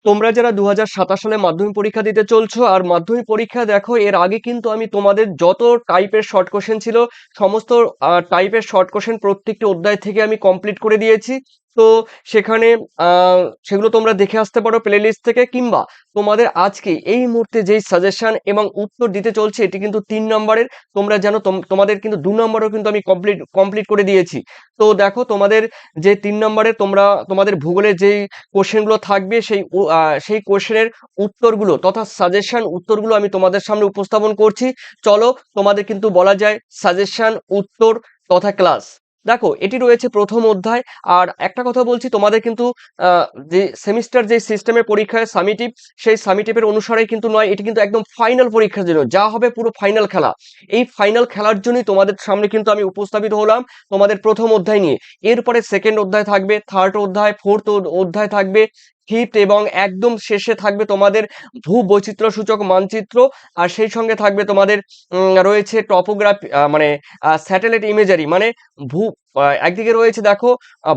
তোমরা যারা 2027 সালে মাধ্যমিক পরীক্ষা দিতে চলছো আর মাধ্যমিক পরীক্ষা দেখো, এর আগে কিন্তু আমি তোমাদের যত টাইপের শর্ট কোশ্চেন ছিল সমস্ত টাইপের শর্ট কোশ্চেন প্রত্যেকটি অধ্যায় থেকে আমি কমপ্লিট করে দিয়েছি। তো সেখানে সেগুলো তোমরা দেখে আসতে পারো প্লে লিস্ট থেকে, কিংবা তোমাদের আজকে এই মুহূর্তে যেই সাজেশন এবং উত্তর দিতে চলছে এটি কিন্তু 3 নম্বরের। তোমরা জানো তোমাদের কিন্তু 2 নম্বরও কিন্তু আমি কমপ্লিট করে দিয়েছি। তো দেখো তোমাদের যে 3 নম্বরে তোমাদের ভূগোলের যেই কোশ্চেনগুলো থাকবে সেই কোশ্চেনের উত্তরগুলো তথা সাজেশন উত্তরগুলো আমি তোমাদের সামনে উপস্থাপন করছি। চলো, তোমাদের কিন্তু বলা যায় সাজেশন, উত্তর তথা ক্লাস। দেখো, এটি রয়েছে প্রথম অধ্যায়। আর একটা কথা বলছি, তোমাদের কিন্তু যে সেমিস্টার যে সিস্টেমের পরীক্ষায় সামিটিভ, সেই সামিটিভের অনুসারে কিন্তু নয়, এটি কিন্তু একদম ফাইনাল পরীক্ষার জন্য যা হবে পুরো ফাইনাল খেলা। এই ফাইনাল খেলার জন্যই তোমাদের সামনে কিন্তু আমি উপস্থাপিত হলাম তোমাদের প্রথম অধ্যায় নিয়ে। এরপরে সেকেন্ড অধ্যায় থাকবে, থার্ড অধ্যায়, ফোর্থ অধ্যায় থাকবে, ফিফথ, এবং একদম শেষে থাকবে তোমাদের ভূবৈচিত্র্য সূচক মানচিত্র। আর সেই সঙ্গে থাকবে তোমাদের রয়েছে টপোগ্রাফি, মানে স্যাটেলাইট ইমেজারি, মানে ভূ একদিকে রয়েছে দেখো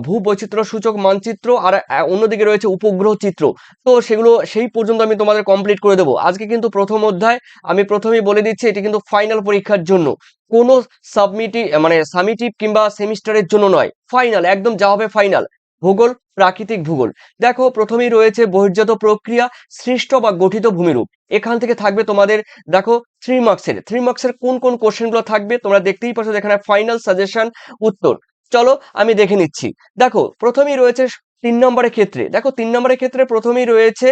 ভূবৈচিত্র্য সূচক মানচিত্র, আর অন্যদিকে রয়েছে উপগ্রহ চিত্র। তো সেগুলো সেই পর্যন্ত আমি তোমাদের কমপ্লিট করে দেবো। আজকে কিন্তু প্রথম অধ্যায়, আমি প্রথমেই বলে দিচ্ছি এটি কিন্তু ফাইনাল পরীক্ষার জন্য, কোনো সামিটিভ কিংবা সেমিস্টারের জন্য নয়, ফাইনাল একদম যা হবে ফাইনাল। ভূগোল, প্রাকৃতিক ভূগোল। দেখো, প্রথমেই রয়েছে বহির্জাত প্রক্রিয়া, সৃষ্ট বা গঠিত ভূমিরূপ। এখান থেকে থাকবে তোমাদের, দেখো, 3 মার্কসের কোন কোন কোশ্চেনগুলো থাকবে তোমরা দেখতেই পাচ্ছ এখানে ফাইনাল সাজেশন উত্তর। চলো আমি দেখে নিচ্ছি। দেখো, প্রথমেই রয়েছে 3 নম্বরের ক্ষেত্রে, দেখো 3 নম্বরের ক্ষেত্রে প্রথমেই রয়েছে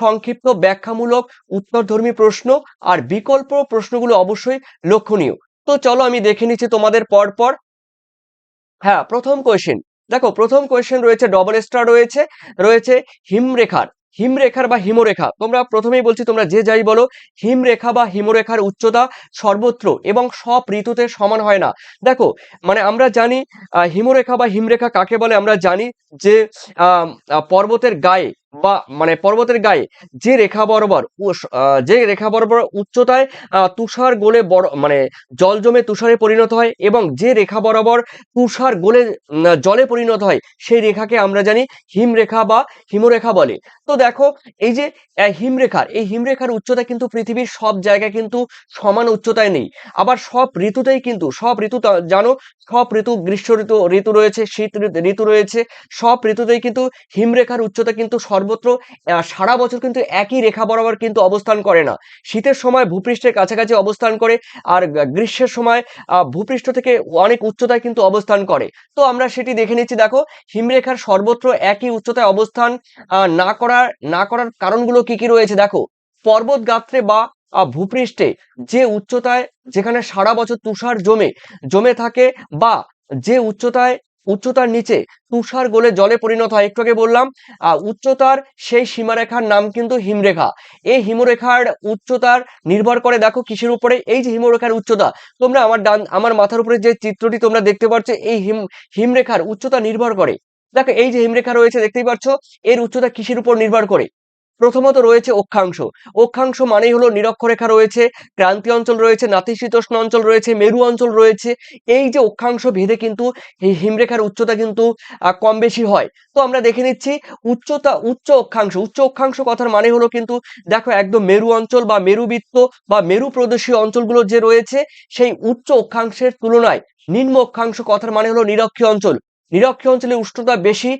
সংক্ষিপ্ত ব্যাখ্যামূলক উত্তরধর্মী প্রশ্ন, আর বিকল্প প্রশ্নগুলো অবশ্যই লক্ষণীয়। তো চলো আমি দেখে নিচ্ছি তোমাদের পর পর। হ্যাঁ, প্রথম কোয়েশ্চেন। দেখো, প্রথম কোয়েশ্চেন রয়েছে ডবল স্টার, রয়েছে হিমরেখার হিমরেখার বা হিমরেখা। তোমরা প্রথমেই বলছি, তোমরা যে যাই বলো, হিমরেখা বা হিমরেখার উচ্চতা সর্বত্র এবং সব ঋতুতে সমান হয় না। দেখো, মানে আমরা জানি হিমরেখা বা হিমরেখা কাকে বলে। আমরা জানি যে পর্বতের গায়ে বা মানে পর্বতের গায়ে যে রেখা বরাবর উচ্চতায় তুষার গলে বড় মানে জল জমে তুষারে পরিণত হয়, এবং যে রেখা বরাবর তুষার গলে জলে পরিণত হয়, সেই রেখাকে আমরা জানি হিমরেখা বা হিমরেখা বলে। তো দেখো, এই যে এই হিমরেখার উচ্চতা কিন্তু পৃথিবীর সব জায়গায় কিন্তু সমান উচ্চতায় নেই। আবার সব ঋতুতেই কিন্তু জানো, সব ঋতু, গ্রীষ্ম ঋতু রয়েছে, শীত ঋতু রয়েছে, সব ঋতুতেই কিন্তু হিমরেখার উচ্চতা কিন্তু সর্বত্র সারা বছর কিন্তু একই রেখা বরাবর কিন্তু অবস্থান করে না। শীতের সময় ভূপৃষ্ঠের কাছাকাছি অবস্থান করে, আর গ্রীষ্মের সময় ভূপৃষ্ঠ থেকে অনেক উচ্চতায় কিন্তু অবস্থান করে। তো আমরা সেটি দেখে নিচ্ছি। দেখো, হিমরেখার সর্বত্র একই উচ্চতায় অবস্থান না করার কারণগুলো কি কি রয়েছে। দেখো, পর্বত গাত্রে বা ভূপৃষ্ঠে যে উচ্চতায়, যেখানে সারা বছর তুষার জমে থাকে, বা যে উচ্চতার নিচে তুষার গলে জলে পরিণত হয়, একটু আগে বললাম উচ্চতার সেই সীমারেখার নাম কিন্তু হিমরেখা। এই হিমরেখার উচ্চতার নির্ভর করে, দেখো কিসের উপরে, এই যে হিমরেখার উচ্চতা, তোমরা আমার মাথার উপরে যে চিত্রটি তোমরা দেখতে পাচ্ছ, এই হিমরেখার উচ্চতা নির্ভর করে। দেখো, এই যে হিমরেখা রয়েছে দেখতেই পাচ্ছ, এর উচ্চতা কিসের উপর নির্ভর করে। প্রথমত রয়েছে অক্ষাংশ। অক্ষাংশ মানেই হলো নিরক্ষরেখা রয়েছে, ক্রান্তীয় অঞ্চল রয়েছে, নাতিশীতোষ্ণ অঞ্চল রয়েছে, মেরু অঞ্চল রয়েছে। এই যে অক্ষাংশ ভেদে কিন্তু এই হিমরেখার উচ্চতা কিন্তু কম বেশি হয়। তো আমরা দেখে নিচ্ছি উচ্চ অক্ষাংশ কথার মানে হলো কিন্তু, দেখো, একদম মেরু অঞ্চল বা মেরুবৃত্ত বা মেরু প্রদেশীয় অঞ্চলগুলো যে রয়েছে, সেই উচ্চ অক্ষাংশের তুলনায় নিম্ন অক্ষাংশ কথার মানে হলো নিরক্ষীয় অঞ্চল। নিরক্ষীয় অঞ্চলে উষ্ণতা বেশি,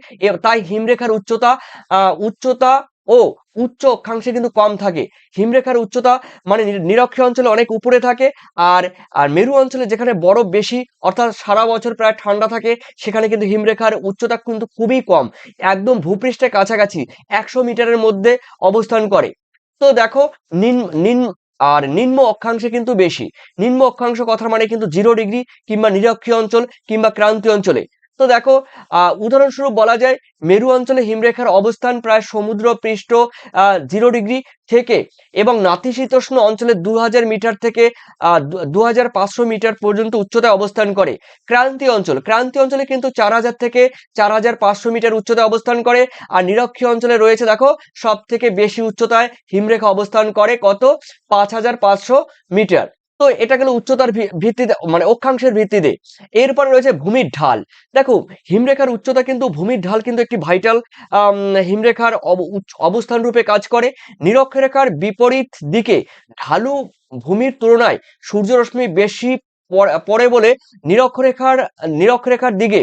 তাই হিমরেখার উচ্চতা ও উচ্চ অক্ষাংশে কিন্তু কম থাকে। হিমরেখার উচ্চতা মানে নিরক্ষীয় অঞ্চলে অনেক উপরে থাকে, আর আর মেরু অঞ্চলে যেখানে বরফ বেশি, অর্থাৎ সারা বছর প্রায় ঠান্ডা থাকে, সেখানে কিন্তু হিমরেখার উচ্চতা কিন্তু খুবই কম, একদম ভূপৃষ্ঠের কাছাকাছি 100 মিটারের মধ্যে অবস্থান করে। তো দেখো, নিম্ন অক্ষাংশে কিন্তু বেশি। নিম্ন অক্ষাংশ কথার মানে কিন্তু 0 ডিগ্রি, কিংবা নিরক্ষীয় অঞ্চল, কিংবা ক্রান্তীয় অঞ্চলে। তো দেখো, উদাহরণস্বরূপ বলা যায়, মেরু অঞ্চলে হিমরেখার অবস্থান প্রায় সমুদ্র পৃষ্ঠ 0 ডিগ্রি থেকে, এবং নাতিশীতোষ্ণ অঞ্চলে 2000 মিটার থেকে 2500 মিটার পর্যন্ত উচ্চতায় অবস্থান করে। ক্রান্তীয় অঞ্চলে কিন্তু 4000 থেকে 4500 মিটার উচ্চতায় অবস্থান করে। আর নিরক্ষীয় অঞ্চলে রয়েছে, দেখো, সব থেকে বেশি উচ্চতায় হিমরেখা অবস্থান করে কত, 5500 মিটার। তো এটা গেল উচ্চতার ভিত্তিতে, মানে অক্ষাংশের ভিত্তিতে। এরপরে রয়েছে ভূমির ঢাল। দেখো হিমরেখার উচ্চতা কিন্তু, ভূমির ঢাল কিন্তু একটি ভাইটাল হিমরেখার অবস্থান রূপে কাজ করে। নিরক্ষরেখার বিপরীত দিকে ঢালু ভূমির তুলনায় সূর্যরশ্মি বেশি পড়ে বলে নিরক্ষরেখার দিকে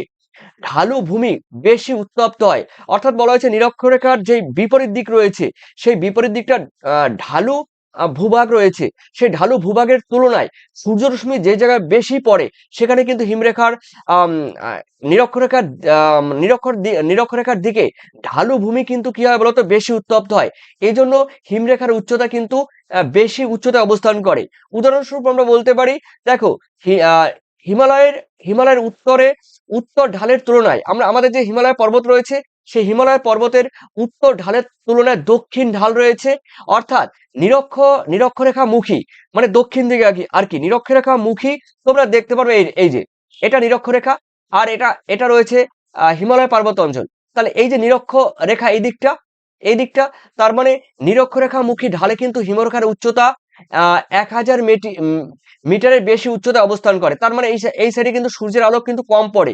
ঢালু ভূমি বেশি উত্তপ্ত হয়। অর্থাৎ বলা হয়েছে নিরক্ষরেখার যে বিপরীত দিক রয়েছে, সেই বিপরীত দিকটা ঢালু ভূভাগ রয়েছে, সেই ঢালু ভূভাগের তুলনায় সূর্যরশ্মি যে জায়গায় বেশি পড়ে সেখানে কিন্তু হিমরেখার আম, আহ, নিরক্ষরেখার নিরক্ষরেখার দিকে ঢালু ভূমি কিন্তু কি হয় বলতো, বেশি উত্তপ্ত হয়। এই জন্য হিমরেখার উচ্চতা কিন্তু বেশি উচ্চতায় অবস্থান করে। উদাহরণস্বরূপ আমরা বলতে পারি, দেখো হিমালয়ের হিমালয়ের উত্তর ঢালের তুলনায়, আমাদের যে হিমালয় পর্বত রয়েছে, সেই হিমালয় পর্বতের উত্তর ঢালের তুলনায় দক্ষিণ ঢাল রয়েছে। অর্থাৎ নিরক্ষরেখা মুখী, মানে দক্ষিণ দিকে আর কি নিরক্ষরেখা মুখী। তোমরা দেখতে পারবে এই যে এটা নিরক্ষরেখা, আর এটা রয়েছে হিমালয় পার্বত্য অঞ্চল। তাহলে এই যে নিরক্ষ রেখা এই দিকটা, তার মানে নিরক্ষরেখা মুখী ঢালে কিন্তু হিমরেখার উচ্চতা 1000 মিটারের বেশি উচ্চতায় অবস্থান করে। তার মানে এই সাইডে কিন্তু সূর্যের আলো কিন্তু কম পড়ে,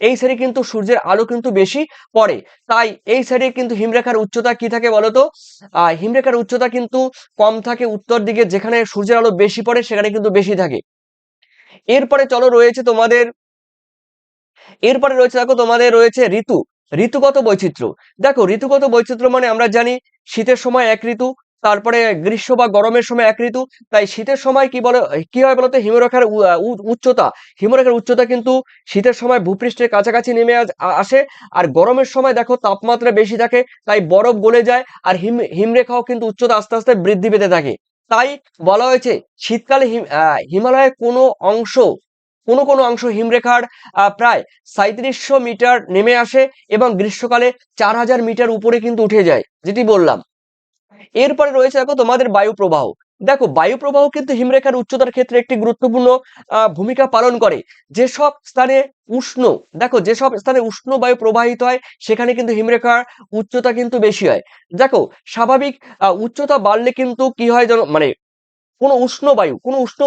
এই সাইডে কিন্তু সূর্যের আলো কিন্তু বেশি পড়ে। তাই এই সাইডে কিন্তু হিমরেখার উচ্চতা কি থাকে বলতো, হিমরেখার উচ্চতা কিন্তু কম থাকে। উত্তর দিকে যেখানে সূর্যের আলো বেশি পড়ে সেখানে কিন্তু বেশি থাকে। এরপরে চলো রয়েছে তোমাদের, দেখো তোমাদের রয়েছে ঋতুগত বৈচিত্র্য। দেখো ঋতুগত বৈচিত্র্য মানে আমরা জানি শীতের সময় এক ঋতু, তারপরে গ্রীষ্ম বা গরমের সময় এক ঋতু। তাই শীতের সময় কি হয় বলতো, হিমরেখার উচ্চতা কিন্তু শীতের সময় ভূপৃষ্ঠের কাছাকাছি নেমে আসে। আর গরমের সময় দেখো তাপমাত্রা বেশি থাকে, তাই বরফ গলে যায়, আর হিমরেখাও কিন্তু উচ্চতা আস্তে আস্তে বৃদ্ধি পেতে থাকে। তাই বলা হয়েছে শীতকালে হিমালয়ের কোনো অংশ হিমরেখার প্রায় 3700 মিটার নেমে আসে, এবং গ্রীষ্মকালে 4000 মিটার উপরে কিন্তু উঠে যায়, যেটি বললাম। এরপরে রয়েছে দেখো তোমাদের বায়ু প্রবাহ। দেখো বায়ু প্রবাহ কিন্তু হিমরেখার উচ্চতার ক্ষেত্রে একটি গুরুত্বপূর্ণ ভূমিকা পালন করে। যেসব স্থানে উষ্ণ যেসব স্থানে উষ্ণ বায়ু প্রবাহিত হয় সেখানে কিন্তু হিমরেখার উচ্চতা কিন্তু বেশি হয়। দেখো স্বাভাবিক উচ্চতা বাড়লে কিন্তু কি হয় যেন, মানে কোনো উষ্ণ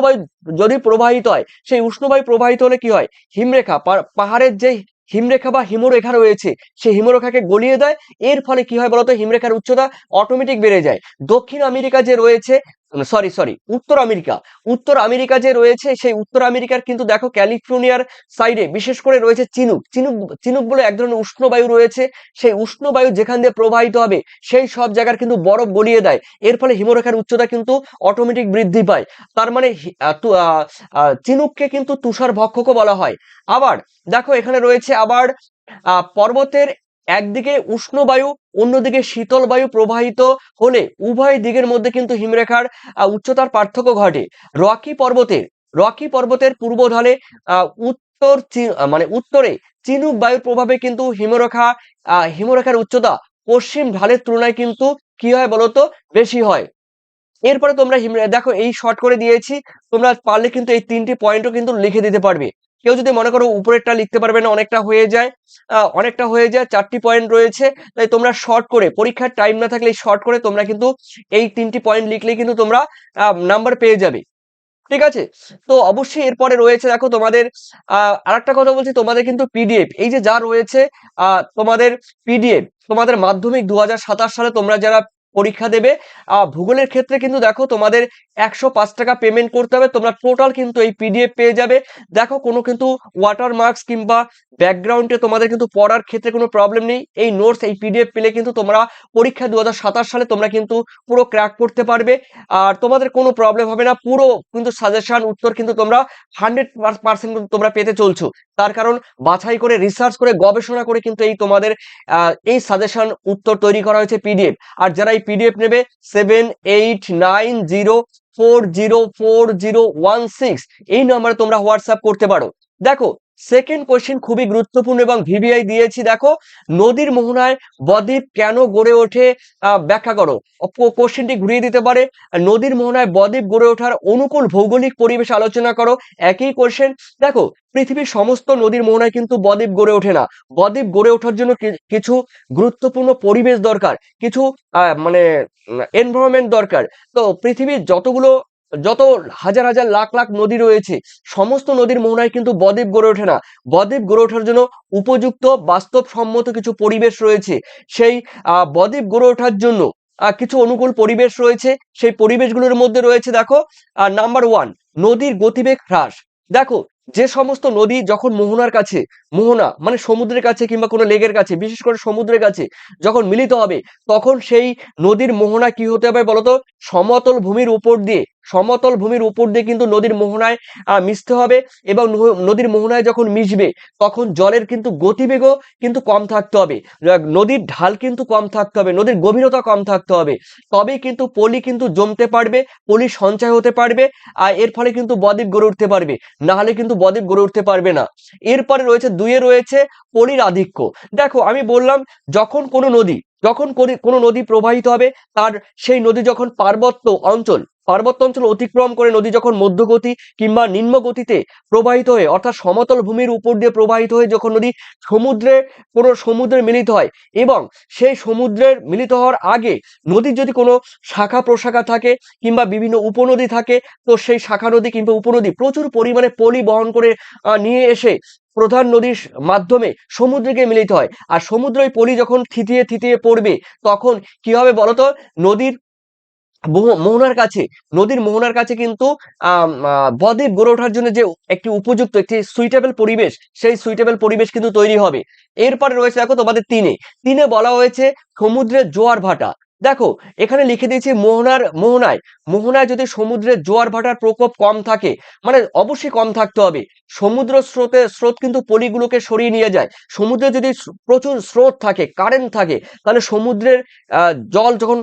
বায়ু যদি প্রবাহিত হয়, সেই উষ্ণ বায়ু প্রবাহিত হলে কি হয়, হিমরেখা পাহাড়ের যে হিমরেখা বা হিমরেখা রয়েছে সেই হিমরেখাকে গলিয়ে দেয়। এর ফলে কি হয় বলতো, হিমরেখার উচ্চতা অটোমেটিক বেড়ে যায়। দক্ষিণ আমেরিকা যে রয়েছে, সরি উত্তর আমেরিকা যে রয়েছে, সেই উত্তর আমেরিকার কিন্তু দেখো ক্যালিফোর্নিয়ার সাইডে বিশেষ করে রয়েছে চিনুক বলে এক ধরনের উষ্ণ বায়ু রয়েছে। সেই উষ্ণ বায়ু যেখান দিয়ে প্রবাহিত হবে সেই সব জায়গার কিন্তু বরফ গলিয়ে দেয়। এর ফলে হিমরেখার উচ্চতা কিন্তু অটোমেটিক বৃদ্ধি পায়। তার মানে চিনুককে কিন্তু তুষার ভক্ষকও বলা হয়। আবার দেখো এখানে রয়েছে আবার পর্বতের একদিকে উষ্ণ বায়ু, অন্যদিকে শীতল বায়ু প্রবাহিত হলে উভয় দিকের মধ্যে কিন্তু হিমরেখার উচ্চতার পার্থক্য ঘটে। রকি পর্বতের পূর্ব ঢালে উত্তরে চিনুক বায়ুর প্রভাবে কিন্তু হিমরেখার উচ্চতা পশ্চিম ঢালের তুলনায় কিন্তু কি হয় বলতো, বেশি হয়। এরপরে তোমরা দেখো এই শর্ট করে দিয়েছি, তোমরা পারলে কিন্তু এই 3টি পয়েন্টও কিন্তু লিখে দিতে পারবে। কেউ যদি মনে করো উপরেরটা লিখতে পারবে না, অনেকটা হয়ে যায় 4টি পয়েন্ট রয়েছে, তাই তোমরা শর্ট করে, পরীক্ষার টাইম না থাকলে শর্ট করে তোমরা কিন্তু এই 3টি পয়েন্ট লিখলেই কিন্তু তোমরা নাম্বার পেয়ে যাবে। ঠিক আছে। তো অবশ্যই এরপরে রয়েছে দেখো তোমাদের আরেকটা কথা বলছি, তোমাদের কিন্তু পিডিএফ এই যে যা রয়েছে, তোমাদের পিডিএফ তোমাদের মাধ্যমিক 2027 সালে তোমরা যারা পরীক্ষা দেবে, ভূগোলের ক্ষেত্রে কিন্তু দেখো তোমাদের 105 টাকা পেমেন্ট করতে হবে। তোমরা টোটাল কিন্তু এই পিডিএফ পেয়ে যাবে। দেখো কোনো কিন্তু ওয়াটারমার্কস কিংবা ব্যাকগ্রাউন্ডে তোমাদের কিন্তু পড়ার ক্ষেত্রে কোনো প্রবলেম নেই। এই নোটস, এই পিডিএফ পেলে কিন্তু তোমরা পরীক্ষা 2027 সালে তোমরা কিন্তু পুরো ক্র্যাক করতে পারবে। আর তোমাদের কোনো প্রবলেম হবে না। পুরো কিন্তু সাজেশন উত্তর কিন্তু তোমরা 100% তোমরা পেতে চলছো। তার কারণ বাছাই করে, রিসার্চ করে, গবেষণা করে কিন্তু এই তোমাদের এই সাজেশন উত্তর তৈরি করা হয়েছে পিডিএফ। আর যারা এই পিডিএফ নেবে 7890404016 এই নম্বরে তোমরা হোয়াটসঅ্যাপ করতে পারো। দেখো সেকেন্ড কোশ্চেন খুবই গুরুত্বপূর্ণ এবং ভিভিআই দিয়েছি। দেখো নদীর মোহনায় বদ্বীপ কেন গড়ে ওঠে, ব্যাখ্যা করো। কোশ্চেনটি ঘুরিয়ে দিতে পারে, নদীর মোহনায় বদ্বীপ গড়ে ওঠার অনুকূল ভৌগোলিক পরিবেশ আলোচনা করো। একই কোশ্চেন। দেখো পৃথিবীর সমস্ত নদীর মোহনায় কিন্তু বদ্বীপ গড়ে ওঠে না। বদ্বীপ গড়ে ওঠার জন্য কিছু গুরুত্বপূর্ণ পরিবেশ দরকার, কিছু মানে এনভায়রনমেন্ট দরকার। তো পৃথিবীর যতগুলো যত হাজার হাজার লাখ লাখ নদী রয়েছে, সমস্ত নদীর মোহনায় কিন্তু বদ্বীপ গড়ে ওঠে না। বদ্বীপ গড়ে ওঠার জন্য উপযুক্ত বাস্তবসম্মত কিছু পরিবেশ রয়েছে। সেই বদ্বীপ গড়ে ওঠার জন্য কিছু অনুকূল পরিবেশ রয়েছে। সেই পরিবেশগুলোর মধ্যে রয়েছে দেখো, নাম্বার ওয়ান, নদীর গতিবেগ হ্রাস। দেখো, যে সমস্ত নদী যখন মোহনার কাছে, মোহনা মানে সমুদ্রের কাছে কিংবা কোনো লেকের কাছে, বিশেষ করে সমুদ্রের কাছে যখন মিলিত হবে, তখন সেই নদীর মোহনা কি হতে হবে বলতো? সমতল ভূমির উপর দিয়ে, সমতল ভূমির উপর দিয়ে কিন্তু নদীর মোহনায় মিশতে হবে। এবং নদীর মোহনায় যখন মিশবে, তখন জলের কিন্তু গতিবেগও কিন্তু কম থাকতে হবে, নদীর ঢাল কিন্তু কম থাকতে হবে, নদীর গভীরতা কম থাকতে হবে। তবেই কিন্তু পলি কিন্তু জমতে পারবে, পলি সঞ্চয় হতে পারবে, আর এর ফলে কিন্তু বদ্বীপ গড়ে উঠতে পারবে। না হলে কিন্তু বদ্বীপ গড়ে উঠতে পারবে না। এরপরে রয়েছে দুইয়ে রয়েছে পলির আধিক্য। দেখো, আমি বললাম, যখন কোনো নদী প্রবাহিত হবে, তার সেই নদী যখন পার্বত্য অঞ্চল অতিক্রম করে নদী যখন মধ্যগতি কিংবা নিম্ন গতিতে প্রবাহিত হয়ে, অর্থাৎ সমতল ভূমির উপর দিয়ে প্রবাহিত হয়ে যখন নদী সমুদ্রে মিলিত হয়, এবং সেই সমুদ্রের মিলিত হওয়ার আগে নদীর যদি কোনো শাখা প্রশাখা থাকে কিংবা বিভিন্ন উপনদী থাকে, তো সেই শাখা নদী কিংবা উপনদী প্রচুর পরিমাণে পলি বহন করে নিয়ে এসে প্রধান নদীর মাধ্যমে সমুদ্রকে মিলিত হয়। আর সমুদ্রের পলি যখন থিতিয়ে থিতিয়ে পড়বে, তখন কি হবে বলতো? নদীর মোহনার কাছে কিন্তু বদ্বীপ গড়ে ওঠার জন্য যে একটি উপযুক্ত, একটি সুইটেবল পরিবেশ, সেই সুইটেবল পরিবেশ কিন্তু তৈরি হবে। এরপরে রয়েছে দেখো তোমাদের তিনে বলা হয়েছে সমুদ্রের জোয়ার ভাটা। দেখো, এখানে লিখে দিয়েছি মোহনায় যদি সমুদ্রের জোয়ার ভাটার প্রকোপ কম থাকে, মানে অবশ্যই কম থাকতে হবে। সমুদ্র স্রোত কিন্তু পলিগুলোকে সরিয়ে নিয়ে যায়। সমুদ্রে যদি প্রচুর স্রোত থাকে, কারেন্ট থাকে, তাহলে সমুদ্রের জল যখন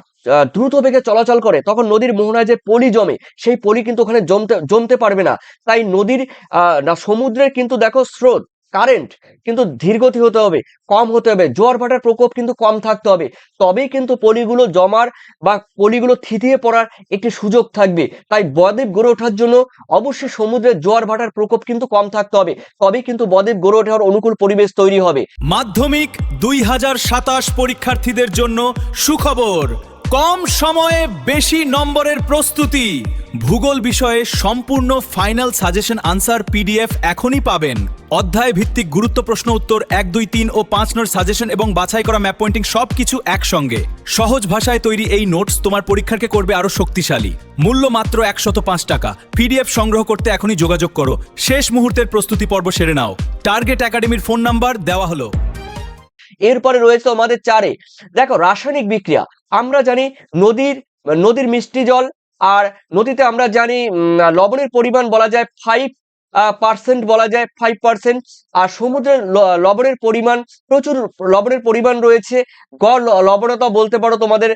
দ্রুত বেগে চলাচল করে, তখন নদীর মোহনায় যে পলি জমে, সেই পলি কিন্তু ওখানে জমতে পারবে না। তাই সমুদ্রের কিন্তু দেখো স্রোত, কারেন্ট কিন্তু ধীরগতি হতে হবে, কম হতে হবে, জোয়ার ভাটার প্রকোপ কিন্তু কম থাকতে হবে। তবেই কিন্তু পলিগুলো জমার বা পলিগুলো থিতিয়ে পড়ার একটি সুযোগ থাকবে। তাই বদ্বীপ গড়ে ওঠার জন্য অবশ্যই সমুদ্রের জোয়ার ভাটার প্রকোপ কিন্তু কম থাকতে হবে। তবেই কিন্তু বদ্বীপ গড়ে ওঠার অনুকূল পরিবেশ তৈরি হবে। মাধ্যমিক 2027 পরীক্ষার্থীদের জন্য সুখবর, কম সময়ে বেশি নম্বরের প্রস্তুতি। ভূগোল বিষয়ে সম্পূর্ণ ফাইনাল সাজেশন আনসার পিডিএফ এখনই পাবেন। অধ্যায় ভিত্তিক গুরুত্ব প্রশ্ন উত্তর 1, 2, 3 ও 5 নোট সাজেশন এবং বাছাই করা ম্যাপ পয়েন্টিং সবকিছু একসঙ্গে। সহজ ভাষায় তৈরি এই নোটস তোমার পরীক্ষাকে করবে আরো শক্তিশালী। মূল্য মাত্র 105 টাকা। পিডিএফ সংগ্রহ করতে এখনই যোগাযোগ করো। শেষ মুহূর্তের প্রস্তুতি পর্ব সেরে নাও। টার্গেট একাডেমির ফোন নাম্বার দেওয়া হলো। এরপরে রয়েছে আমাদের 4-এ, দেখো রাসায়নিক বিক্রিয়া। আমরা জানি নদীর মিষ্টি জল, আর নদীতে আমরা জানি লবণের পরিমাণ বলা যায় 5% বলা যায় 5%। আর সমুদ্রের লবণের পরিমাণ, প্রচুর লবণের পরিমাণ রয়েছে। গড় লবণতা বলতে পারো তোমাদের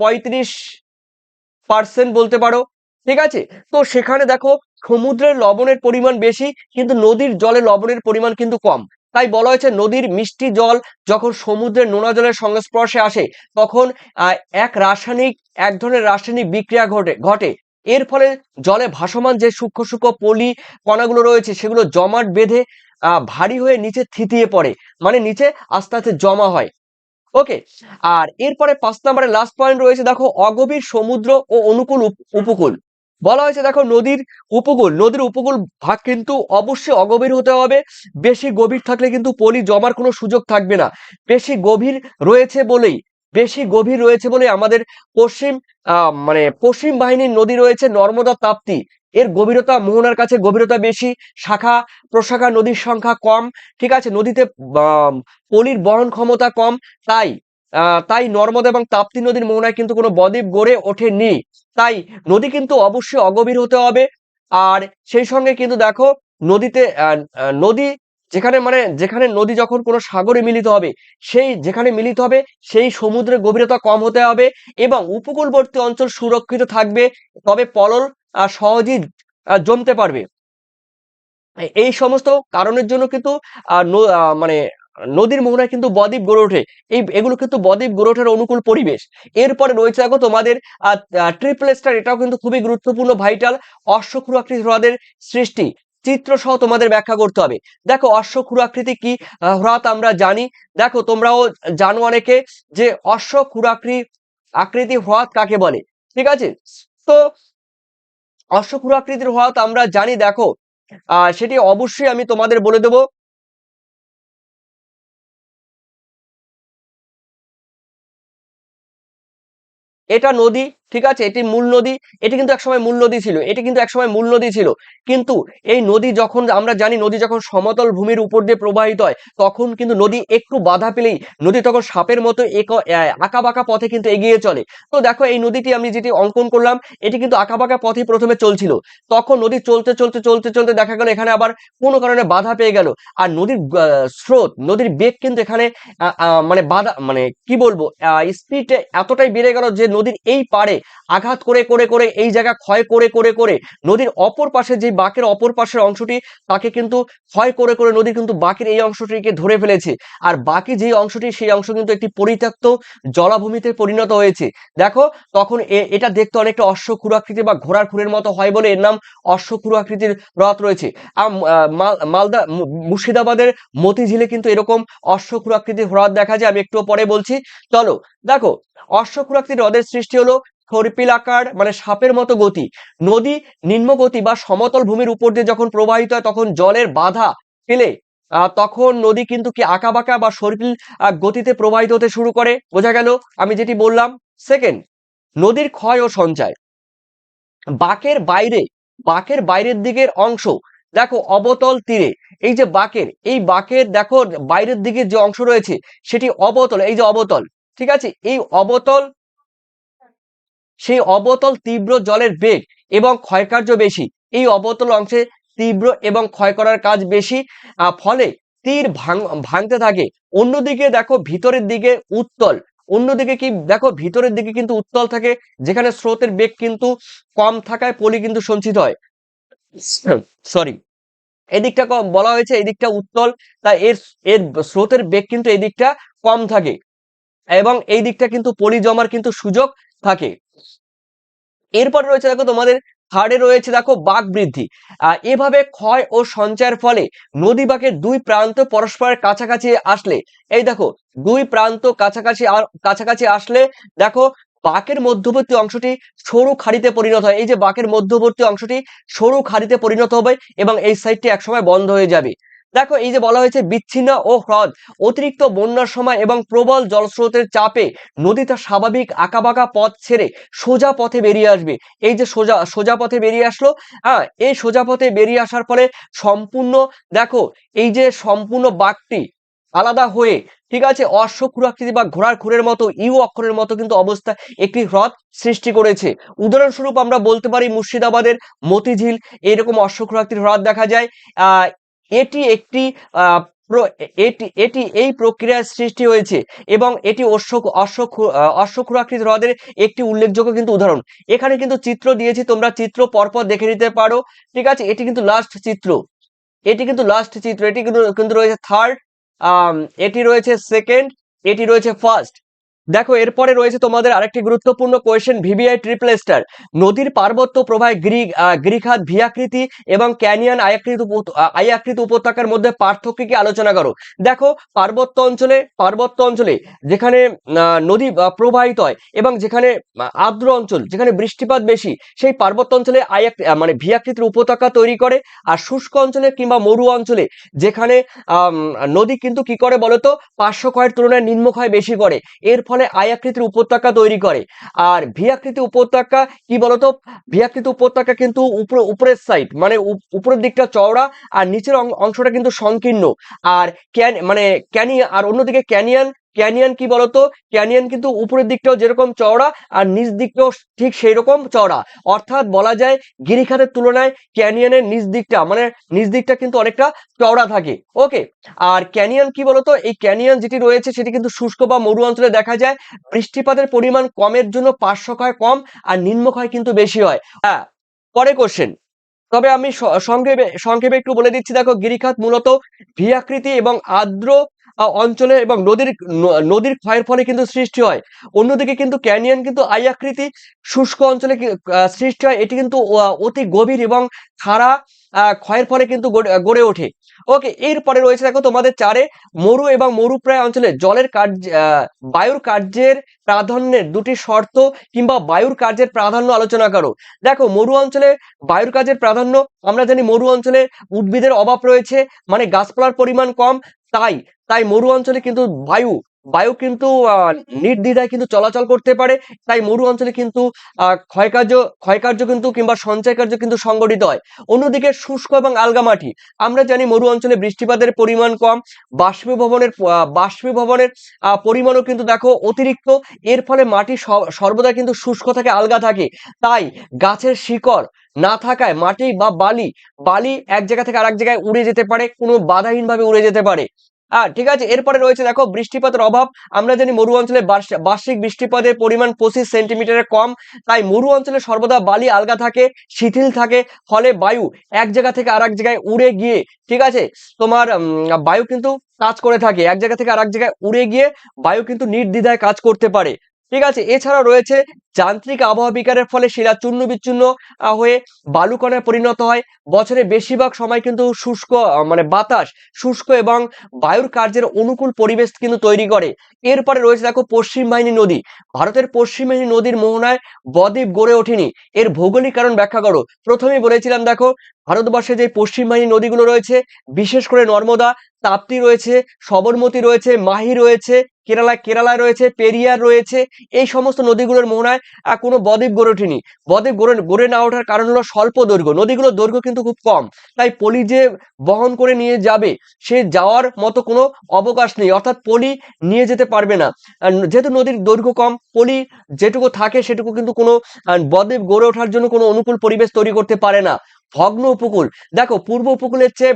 35% বলতে পারো। ঠিক আছে, তো সেখানে দেখো সমুদ্রের লবণের পরিমাণ বেশি, কিন্তু নদীর জলে লবণের পরিমাণ কিন্তু কম। তাই বলা হয়েছে নদীর মিষ্টি জল যখন সমুদ্রের নোনা জলের সংস্পর্শে আসে, তখন এক ধরনের রাসায়নিক বিক্রিয়া ঘটে। এর ফলে জলে ভাসমান যে সূক্ষ্ম সূক্ষ্ম পলি কণাগুলো রয়েছে, সেগুলো জমাট বেঁধে ভারী হয়ে নিচে থিতিয়ে পড়ে, মানে নিচে আস্তে আস্তে জমা হয়। ওকে, আর এরপরে 5 নম্বরের লাস্ট পয়েন্ট রয়েছে দেখো, অগভীর সমুদ্র ও অনুকূল উপকূল। বলা হয়েছে দেখো, নদীর উপকূল ভাগ কিন্তু অবশ্যই অগভীর হতে হবে। বেশি গভীর থাকলে কিন্তু পলি জমার কোনো সুযোগ থাকবে না। বেশি গভীর রয়েছে বলে আমাদের পশ্চিম বাহিনীর নদী রয়েছে নর্মদা, তাপ্তি। এর গভীরতা, মোহনার কাছে গভীরতা বেশি, শাখা প্রশাখা নদীর সংখ্যা কম। ঠিক আছে, নদীতে পলির বহন ক্ষমতা কম। তাই নর্মদা এবং তাপ্তি নদীর মোহনায় কিন্তু কোনো বদ্বীপ গড়ে ওঠেনি। তাই নদী কিন্তু অবশ্যই অগভীর হতে হবে। আর সেই সঙ্গে কিন্তু দেখো, নদী যেখানে নদী যখন কোনো সাগরে মিলিত হবে, সেই সমুদ্রের গভীরতা কম হতে হবে, এবং উপকূলবর্তী অঞ্চল সুরক্ষিত থাকবে। তবে পলল সহজেই জমতে পারবে। এই সমস্ত কারণের জন্য কিন্তু নদীর মোহনায় কিন্তু বদ্বীপ গড়ে ওঠে। এগুলো কিন্তু বদ্বীপ গড়ে ওঠার অনুকূল পরিবেশ। এরপরে রয়েছে দেখো তোমাদের ট্রিপল স্টার। এটাও কিন্তু খুবই গুরুত্বপূর্ণ, ভাইটাল। অশ্বক্ষুরাকৃতি হ্রদের সৃষ্টি চিত্র সহ তোমাদের ব্যাখ্যা করতে হবে। দেখো, অশ্বক্ষুরাকৃতি কি হ্রদ আমরা জানি। দেখো, তোমরাও জানো অনেকে যে অশ্বক্ষুরাকৃতি হ্রদ কাকে বলে। ঠিক আছে, তো অশ্বক্ষুরাকৃতির হ্রদ আমরা জানি, দেখো সেটি অবশ্যই আমি তোমাদের বলে দেবো। এটা নদী, ঠিক আছে, এটি মূল নদী। এটি কিন্তু একসময় মূল নদী ছিল, এটি কিন্তু একসময় মূল নদী ছিল। কিন্তু এই নদী যখন আমরা জানি, নদী যখন সমতল ভূমির উপর দিয়ে প্রবাহিত হয়, তখন কিন্তু নদী একটু বাধা পেলেই নদী তখন সাপের মতো আঁকা বাঁকা পথে কিন্তু এগিয়ে চলে। তো দেখো এই নদীটি আমি যেটি অঙ্কন করলাম, এটি কিন্তু আঁকা বাঁকা পথে প্রথমে চলছিল। তখন নদী চলতে চলতে চলতে চলতে দেখা গেল এখানে আবার কোনো কারণে বাধা পেয়ে গেল। আর নদীর স্রোত, নদীর বেগ কিন্তু এখানে মানে বাধা, মানে কি বলবো, স্পিড এতটাই বেড়ে গেল যে নদীর এই পারে আঘাত করে করে করে এই জায়গা ক্ষয় করে করে করে নদীর অপর পাশে, যে বাঁকের অপর পাশের অংশটি, তাকে কিন্তু ক্ষয় করে করে নদী কিন্তু বাঁকের এই অংশটিকে ধরে ফেলেছে। আর বাকি যে অংশটি, সেই অংশ কিন্তু একটি পরিত্যক্ত জলাভূমিতে পরিণত হয়েছে। দেখো তখন এটা দেখতে অনেকটা অশ্বক্ষুরাকৃতি বা ঘোড়ার খুরের মতো হয় বলে এর নাম অশ্বক্ষুরাকৃতির হ্রদ রয়েছে। মালদা মুর্শিদাবাদের মতিঝিলে কিন্তু এরকম অশ্বক্ষুরাকৃতির হ্রদ দেখা যায়, আমি একটু পরে বলছি। চলো দেখো, অশ্বক্ষুরাকৃতির হ্রদের সৃষ্টি হলো সর্পিলাকার, মানে সাপের মতো গতি। নদী নিম্ন গতি বা সমতল ভূমির উপর দিয়ে যখন প্রবাহিত হয়, তখন জলের বাধা পেলে তখন নদী কিন্তু কি আঁকাবাঁকা বা সর্পিল গতিতে প্রবাহিত হতে শুরু করে। বোঝা গেল আমি যেটি বললাম। সেকেন্ড, নদীর ক্ষয় ও সঞ্চয়। বাঁকের বাইরে, বাঁকের বাইরের দিকের অংশ, দেখো অবতল তীরে, এই যে বাঁকের, এই বাঁকের দেখো বাইরের দিকে যে অংশ রয়েছে সেটি অবতল, এই যে অবতল, ঠিক আছে, এই অবতল, সেই অবতল তীব্র জলের বেগ এবং ক্ষয়কার্য বেশি। এই অবতল অংশে তীব্র এবং ক্ষয় করার কাজ বেশি, ফলে তীর ভাঙতে থাকে। অন্যদিকে দেখো ভিতরের দিকে উত্তল, অন্যদিকে কি দেখো ভিতরের দিকে কিন্তু উত্তল থাকে, যেখানে স্রোতের বেগ কিন্তু কম থাকায় পলি কিন্তু সঞ্চিত হয়। সরি, এদিকটা কম বলা হয়েছে, এদিকটা উত্তল, তাই এর এর স্রোতের বেগ কিন্তু এদিকটা কম থাকে এবং এই দিকটা কিন্তু পলি জমার কিন্তু সুযোগ থাকে। এরপর রয়েছে দেখো তোমাদের থার্ডে রয়েছে দেখো বাঁক বৃদ্ধি। এভাবে ক্ষয় ও সঞ্চয়ের ফলে নদী বাঁকের দুই প্রান্ত পরস্পরের কাছাকাছি আসলে, এই দেখো দুই প্রান্ত কাছাকাছি কাছাকাছি আসলে দেখো বাঁকের মধ্যবর্তী অংশটি সরু খাড়িতে পরিণত হয়। এই যে বাঁকের মধ্যবর্তী অংশটি সরু খাড়িতে পরিণত হবে এবং এই সাইডটি একসময় বন্ধ হয়ে যাবে। দেখো এই যে বলা হয়েছে বিচ্ছিন্ন ও হ্রদ, অতিরিক্ত বন্যার সময় এবং প্রবল জলস্রোতের চাপে নদী তার স্বাভাবিক আঁকাবাঁকা পথ ছেড়ে সোজা পথে বেরিয়ে আসবে। এই যে সোজা সোজা পথে বেরিয়ে আসলো, এই সোজা পথে বেরিয়ে আসার ফলে সম্পূর্ণ, দেখো এই যে সম্পূর্ণ বাঁকটি আলাদা হয়ে, ঠিক আছে, অশ্বক্ষুরাকৃতি বা ঘোড়ার খুরের মতো ইউ অক্ষরের মতো কিন্তু অবস্থা একটি হ্রদ সৃষ্টি করেছে। উদাহরণস্বরূপ আমরা বলতে পারি মুর্শিদাবাদের মতিঝিল এরকম অশ্বক্ষুরাকৃতির হ্রদ দেখা যায়। আহ এটি একটি আহ এটি এই প্রক্রিয়ার সৃষ্টি হয়েছে এবং এটি অশ্বক্ষুরাকৃতি হ্রদের একটি উল্লেখযোগ্য কিন্তু উদাহরণ। এখানে কিন্তু চিত্র দিয়েছি, তোমরা চিত্র পরপর দেখে নিতে পারো, ঠিক আছে। এটি কিন্তু লাস্ট চিত্র, এটি কিন্তু লাস্ট চিত্র, এটি কিন্তু কিন্তু রয়েছে থার্ড, এটি রয়েছে সেকেন্ড, এটি রয়েছে ফার্স্ট। দেখো এরপরে রয়েছে তোমাদের আরেকটি গুরুত্বপূর্ণ কোয়েশ্চেন, ভিভিআই ট্রিপল স্টার। নদীর পার্বত্য প্রবাহে গিরিখাত ভিয়াকৃতি এবং ক্যানিয়ন আয়াকৃত উপত্যকার মধ্যে পার্থক্য কি আলোচনা করো। দেখো পার্বত্য অঞ্চলে যেখানে নদী প্রবাহিত হয় এবং যেখানে আর্দ্র অঞ্চল, যেখানে বৃষ্টিপাত বেশি, সেই পার্বত্য অঞ্চলে মানে ভিয়াকৃতির উপত্যকা তৈরি করে। আর শুষ্ক অঞ্চলে কিংবা মরু অঞ্চলে যেখানে নদী কিন্তু কি করে বলতো, পার্শ্বক্ষয়ের তুলনায় নিম্নক্ষয় বেশি করে, এর ফলে আয়াকৃতির উপত্যকা তৈরি করে। আর ভিয়াকৃতি উপত্যকা কি বলতো, ভিয়াকৃতি উপত্যকা কিন্তু উপরের সাইড, মানে উপরের দিকটা চওড়া আর নিচের অংশটা কিন্তু সংকীর্ণ। আর আর অন্যদিকে ক্যানিয়ন কি বলতো, ক্যানিয়ন কিন্তু উপরের দিকটাও যেরকম চওড়া আর নিচ দিকটাও ঠিক সেই রকম চওড়া। অর্থাৎ বলা যায় গিরিখাতের তুলনায় ক্যানিয়নের নিচ দিকটা কিন্তু অনেকটা চওড়া থাকে। ওকে, আর ক্যানিয়ন কি বলতো, এই ক্যানিয়ন যেটি রয়েছে সেটি কিন্তু শুষ্ক বা মরু অঞ্চলে দেখা যায়। বৃষ্টিপাতের পরিমাণ কমের জন্য পার্শ্বক্ষয় কম আর নিম্নক্ষয় কিন্তু বেশি হয়। হ্যাঁ, পরে কোশ্চেন, তবে আমি সংক্ষেপে একটু বলে দিচ্ছি। দেখো গিরিখাত মূলত ভি-আকৃতি এবং আর্দ্র অঞ্চলে এবং নদীর ক্ষয়ের ফলে কিন্তু সৃষ্টি হয়। অন্যদিকে কিন্তু ক্যানিয়ন কিন্তু আই আকৃতি শুষ্ক অঞ্চলে সৃষ্টি হয়। এটি কিন্তু অতি গভীর এবং খাড়া ক্ষয়ের ফলে কিন্তু গড়ে ওঠে। ওকে, এরপরে রয়েছে দেখো তোমাদের 4-এ মরু এবং মরুপ্রায় অঞ্চলে জলের বায়ুর কার্যের প্রাধান্যের দুটি শর্ত কিংবা বায়ুর কার্যের প্রাধান্য আলোচনা করো। দেখো মরু অঞ্চলে বায়ুর কাজের প্রাধান্য, আমরা জানি মরু অঞ্চলে উদ্ভিদের অভাব রয়েছে, মানে গাছপালার পরিমাণ কম, তাই তাই মরু অঞ্চলে কিন্তু বায়ু বায়ু কিন্তু নির্দ্বিধায় কিন্তু চলাচল করতে পারে। তাই মরু অঞ্চলে কিন্তু ক্ষয়কার্য কিন্তু কিংবা সঞ্চয় কার্য কিন্তু সংগঠিত হয়। অন্যদিকে শুষ্ক এবং আলগা মাটি, আমরা জানি মরু অঞ্চলে বৃষ্টিপাতের পরিমাণ কম, বাষ্পীভবনের পরিমাণও কিন্তু দেখো অতিরিক্ত। এর ফলে মাটি সর্বদা কিন্তু শুষ্ক থাকে, আলগা থাকে। তাই গাছের শিকড় না থাকায় মাটি বা বালি এক জায়গা থেকে আরেক জায়গায় উড়ে যেতে পারে, কোনো বাধাহীন ভাবে উড়ে যেতে পারে। ঠিক আছে, এরপরে রয়েছে দেখো বৃষ্টিপাতের অভাব, আমরা জানি মরু অঞ্চলে বার্ষিক বৃষ্টিপাতের পরিমাণ 25 সেন্টিমিটারের কম। তাই মরু অঞ্চলে সর্বদা বালি আলগা থাকে, শিথিল থাকে, ফলে বায়ু এক জায়গা থেকে আরেক জায়গায় উড়ে গিয়ে, ঠিক আছে, তোমার বায়ু কিন্তু কাজ করে থাকে, এক জায়গা থেকে আরেক জায়গায় উড়ে গিয়ে বায়ু কিন্তু নির্দ্বিধায় কাজ করতে পারে। ঠিক আছে, এছাড়া রয়েছে যান্ত্রিক আবহাওয়া বিকারের ফলে শিলা চূর্ণ বিচ্ছিন্ন হয়ে বালুকণায় পরিণত হয়। বছরে বেশিরভাগ সময় কিন্তু মানে বাতাস শুষ্ক এবং বায়ুর কার্যের অনুকূল পরিবেশ কিন্তু তৈরি করে। এরপরে রয়েছে দেখো পশ্চিম বাহিনী নদী, ভারতের পশ্চিম বাহিনী নদীর মোহনায় বদ্বীপ গড়ে ওঠেনি, এর ভৌগোলিক কারণ ব্যাখ্যা করো। প্রথমেই বলেছিলাম দেখো ভারতবর্ষে যে পশ্চিম বাহিনী নদীগুলো রয়েছে, বিশেষ করে নর্মদা, তাপ্তি রয়েছে, সবরমতী রয়েছে, মাহি রয়েছে, কেরালায় রয়েছে, পেরিয়ার রয়েছে, এই সমস্ত নদীগুলোর মোহনায় কোনো বদ্বীপ গড়ে ওঠেনি। বদ্বীপ গড়ে না ওঠার কারণ হলো স্বল্প দৈর্ঘ্য, নদীগুলোর দৈর্ঘ্য কিন্তু খুব কম। তাই পলি যে বহন করে নিয়ে যাবে, সে যাওয়ার মতো কোনো অবকাশ নেই, অর্থাৎ পলি নিয়ে যেতে পারবে না। যেহেতু নদীর দৈর্ঘ্য কম, পলি যেটুকু থাকে সেটুকু কিন্তু কোনো বদ্বীপ গড়ে ওঠার জন্য কোনো অনুকূল পরিবেশ তৈরি করতে পারে না। ভগ্ন উপকূল, দেখো পূর্ব উপকূলের চেয়ে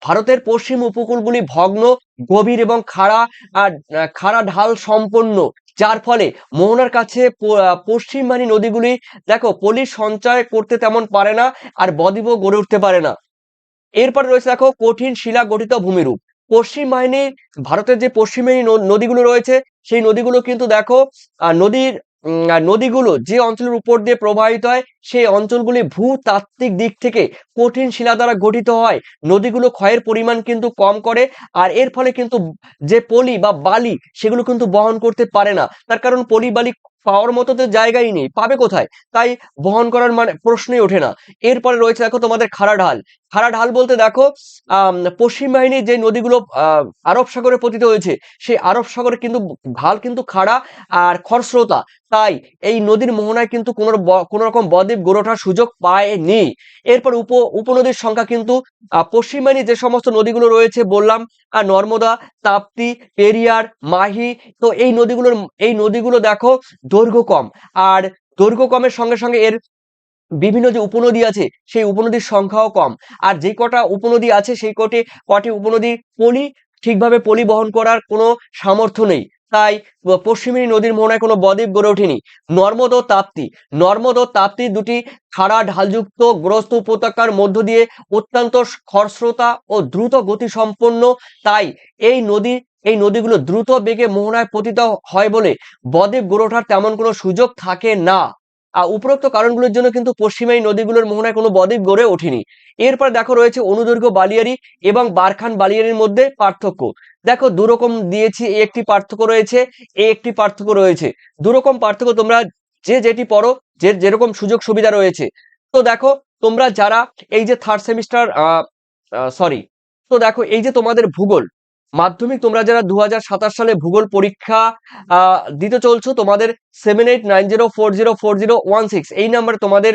ভারতের পশ্চিম উপকূলগুলি ভগ্ন, গভীর এবং খাড়া ঢাল সম্পন্ন, যার ফলে মোহনার কাছে পশ্চিম বাহিনী নদীগুলি দেখো পলি সঞ্চয় করতে তেমন পারে না, আর বদ্বীপও গড়ে উঠতে পারে না। এরপর রয়েছে দেখো কঠিন শিলা গঠিত ভূমিরূপ, পশ্চিম বাহিনীর ভারতের যে পশ্চিম বাহিনী নদীগুলো রয়েছে, সেই নদীগুলো কিন্তু দেখো নদীগুলো যে অঞ্চলের উপর দিয়ে প্রবাহিত হয়, সেই অঞ্চলগুলি ভূতাত্ত্বিক দিক থেকে কঠিন শিলা দ্বারা গঠিত হয়। নদীগুলো ক্ষয়ের পরিমাণ কিন্তু কম করে, আর এর ফলে কিন্তু যে পলি বা বালি সেগুলো কিন্তু বহন করতে পারে না, তার কারণ পলি বালি পাওয়ার মতো তো জায়গাই নেই, পাবে কোথায়, তাই বহন করার মানে প্রশ্নই ওঠে না। এরপরে রয়েছে দেখো তোমাদের খাড়া ঢাল বলতে দেখো পশ্চিম বাহিনীর যে নদীগুলো আরব সাগরে পতিত হয়েছে, সেই আরব সাগরে কিন্তু ঢাল কিন্তু খাড়া আর খরস্রোতা, তাই এই নদীর মোহনায় কিন্তু কোনো রকম বদ্বীপ গড়ে ওঠার সুযোগ পায়নি। এরপর উপনদীর সংখ্যা কিন্তু পশ্চিম বাহিনীর যে সমস্ত নদীগুলো রয়েছে বললাম, নর্মদা, তাপ্তি, পেরিয়ার, মাহি, তো এই নদীগুলো দেখো দৈর্ঘ্য কম, আর দৈর্ঘ্য কমের সঙ্গে সঙ্গে এর বিভিন্ন যে উপনদী আছে সেই উপনদীর সংখ্যাও কম, আর যে কটা উপনদী আছে সেই কটি উপনদী ঠিকভাবে পলি বহন করার কোনো সামর্থ্য নেই। তাই পশ্চিমী নদীর মোহনায় কোনো বদ্বীপ গড়ে ওঠেনি। নর্মদ ও তাপ্তি দুটি খাড়া ঢালযুক্ত গ্রস্ত উপত্যকার মধ্য দিয়ে অত্যন্ত খরস্রোতা ও দ্রুত গতি সম্পন্ন, তাই এই নদীগুলো দ্রুত বেগে মোহনায় পতিত হয় বলে বদ্বীপ গড়ে ওঠার তেমন কোনো সুযোগ থাকে না। উপরোক্ত কারণগুলোর জন্য কিন্তু পশ্চিমী নদীগুলোর মোহনায় কোনো বদ্বীপ গড়ে ওঠেনি। এরপর দেখো রয়েছে অনুদৈর্ঘ্য বালিয়ারি এবং বারখান বালিয়ারির মধ্যে পার্থক্য। দেখো দুরকম দিয়েছি, একটি পার্থক্য রয়েছে, দুরকম পার্থক্য তোমরা যেটি পড়ো, যেরকম সুযোগ সুবিধা রয়েছে। তো দেখো তোমরা যারা এই যে থার্ড সেমিস্টার তো দেখো এই যে তোমাদের ভূগোল মাধ্যমিক, তোমরা যারা 2027 সালে ভূগোল পরীক্ষা দিতে চলছো, তোমাদের 7890404016 এই নাম্বারে তোমাদের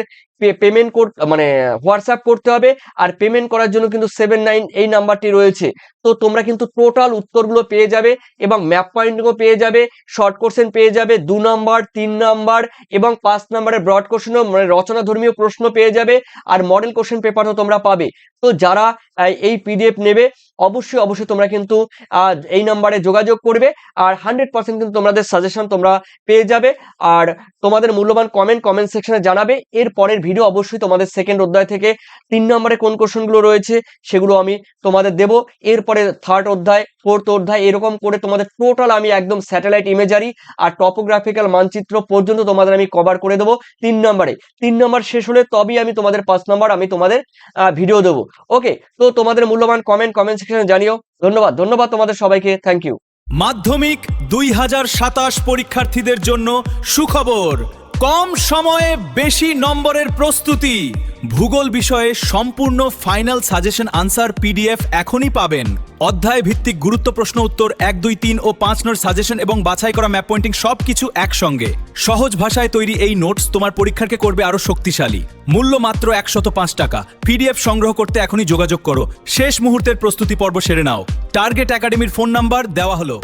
পেমেন্ট মানে হোয়াটসঅ্যাপ করতে হবে, আর পেমেন্ট করার জন্য কিন্তু 79 এই নাম্বারটি রয়েছে। তো তোমরা কিন্তু টোটাল উত্তরগুলো পেয়ে যাবে এবং ম্যাপ পয়েন্টও পেয়ে যাবে, শর্ট কোশ্চেন পেয়ে যাবে 2 নাম্বার, 3 নাম্বার এবং 5 নাম্বারের ব্রড কোশ্চেনও মানে রচনা ধর্মীয় প্রশ্ন পেয়ে যাবে, আর মডেল কোশ্চেন পেপারও তোমরা পাবে। তো যারা এই পিডিএফ নেবে অবশ্যই তোমরা কিন্তু এই নাম্বারে যোগাযোগ করবে আর 100% কিন্তু তোমাদের সাজেশন তোমরা পেয়ে যাবে। আর তোমাদের মূল্যবান কমেন্ট সেকশনে জানাবে। এর পরের ভিডিও অবশ্যই তোমাদের সেকেন্ড অধ্যায় থেকে 3 নম্বরে কোন কোশ্চেনগুলো রয়েছে সেগুলো আমি তোমাদের দেব। এরপরে থার্ড অধ্যায়, ফোর্থ অধ্যায়, এরকম করে তোমাদের টোটাল আমি একদম স্যাটেলাইট ইমেজারি আর টপোগ্রাফিক্যাল মানচিত্র পর্যন্ত তোমাদের আমি কভার করে দেবো 3 নম্বরে। 3 নম্বর শেষ হলে তবেই আমি তোমাদের 5 নম্বর আমি তোমাদের ভিডিও দেবো। ওকে, তো তোমাদের মূল্যবান কমেন্ট সেকশনে জানিও। ধন্যবাদ তোমাদের সবাইকে, থ্যাংক ইউ। মাধ্যমিক 2027 পরীক্ষার্থীদের জন্য সুখবর, কম সময়ে বেশি নম্বরের প্রস্তুতি। ভূগোল বিষয়ে সম্পূর্ণ ফাইনাল সাজেশন আনসার পিডিএফ এখনই পাবেন। অধ্যায় ভিত্তিক গুরুত্ব প্রশ্ন উত্তর 1, 2, 3 ও 5 নম্বর সাজেশন এবং বাছাই করা ম্যাপ পয়েন্টিং সবকিছু একসঙ্গে। সহজ ভাষায় তৈরি এই নোটস তোমার পরীক্ষাকে করবে আরো শক্তিশালী। মূল্য মাত্র 105 টাকা। পিডিএফ সংগ্রহ করতে এখনই যোগাযোগ করো। শেষ মুহূর্তের প্রস্তুতি পর্ব সেরে নাও। টার্গেট একাডেমির ফোন নাম্বার দেওয়া হলো।